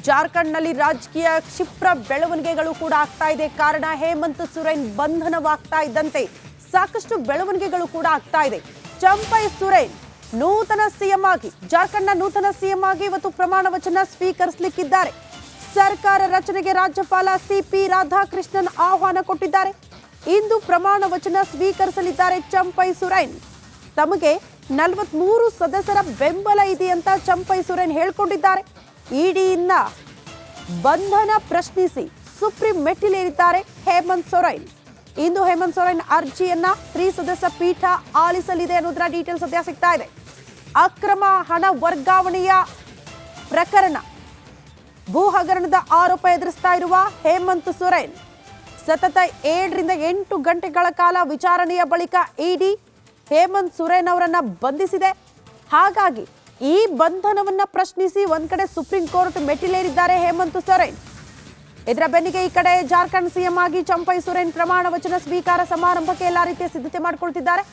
ಜಾರ್ಖಂಡ್ನಲ್ಲಿ ರಾಜಕೀಯ ಕ್ಷಿಪ್ರ ಬೆಳವಣಿಗೆಗಳು ಕೂಡ ಆಗ್ತಾ ಇದೆ. ಕಾರಣ ಹೇಮಂತ್ ಸೊರೇನ್ ಬಂಧನವಾಗ್ತಾ ಇದ್ದಂತೆ ಸಾಕಷ್ಟು ಬೆಳವಣಿಗೆಗಳು ಕೂಡ ಆಗ್ತಾ ಇದೆ. ಚಂಪೈ ಸೊರೇನ್ ನೂತನ ಸಿಎಂ ಆಗಿ ಜಾರ್ಖಂಡ್ನ ನೂತನ ಸಿಎಂ ಆಗಿ ಇವತ್ತು ಪ್ರಮಾಣ ವಚನ ಸ್ವೀಕರಿಸಲಿಕ್ಕಿದ್ದಾರೆ. ಸರ್ಕಾರ ರಚನೆಗೆ ರಾಜ್ಯಪಾಲ ಸಿಪಿ ರಾಧಾಕೃಷ್ಣನ್ ಆಹ್ವಾನ ಕೊಟ್ಟಿದ್ದಾರೆ. ಇಂದು ಪ್ರಮಾಣ ವಚನ ಸ್ವೀಕರಿಸಲಿದ್ದಾರೆ ಚಂಪೈ ಸೊರೇನ್. ತಮಗೆ 43 ಸದಸ್ಯರ ಬೆಂಬಲ ಇದೆ ಅಂತ ಚಂಪೈ ಸೊರೇನ್ ಹೇಳಿಕೊಂಡಿದ್ದಾರೆ. ಇಡಿಯಿಂದ ಬಂಧನ ಪ್ರಶ್ನಿಸಿ ಸುಪ್ರೀಂ ಮೆಟ್ಟಿಲೇರಿದ್ದಾರೆ ಹೇಮಂತ್ ಸೊರೇನ್. ಇಂದು ಹೇಮಂತ್ ಸೊರೇನ್ ಅರ್ಜಿಯನ್ನ ತ್ರಿಸದಸ್ಯ ಪೀಠ ಆಲಿಸಲಿದೆ ಅನ್ನೋದರ ಡೀಟೇಲ್ಸ್ ಸದ್ಯ ಸಿಗ್ತಾ ಇದೆ. ಅಕ್ರಮ ಹಣ ವರ್ಗಾವಣೆಯ ಪ್ರಕರಣ, ಭೂ ಹಗರಣದ ಆರೋಪ ಎದುರಿಸ್ತಾ ಇರುವ ಹೇಮಂತ್ ಸೊರೇನ್ ಸತತ 7 ರಿಂದ 8 ಗಂಟೆಗಳ ಕಾಲ ವಿಚಾರಣೆಯ ಬಳಿಕ ಇಡಿ ಹೇಮಂತ್ ಸೊರೇನ್ ಅವರನ್ನ ಬಂಧಿಸಿದೆ. ಹಾಗಾಗಿ ಈ ಬಂಧನವನ್ನ ಪ್ರಶ್ನಿಸಿ ಒಂದ್ ಕಡೆ ಸುಪ್ರೀಂ ಕೋರ್ಟ್ ಮೆಟ್ಟಿಲೇರಿದ್ದಾರೆ ಹೇಮಂತ್ ಸೊರೇನ್. ಇದರ ಬೆನ್ನಿಗೆ ಈ ಕಡೆ ಜಾರ್ಖಂಡ್ ಸಿಎಂ ಆಗಿ ಚಂಪೈ ಸೊರೇನ್ ಪ್ರಮಾಣ ವಚನ ಸ್ವೀಕಾರ ಸಮಾರಂಭಕ್ಕೆ ಎಲ್ಲಾ ರೀತಿಯ ಸಿದ್ಧತೆ ಮಾಡಿಕೊಳ್ತಿದ್ದಾರೆ.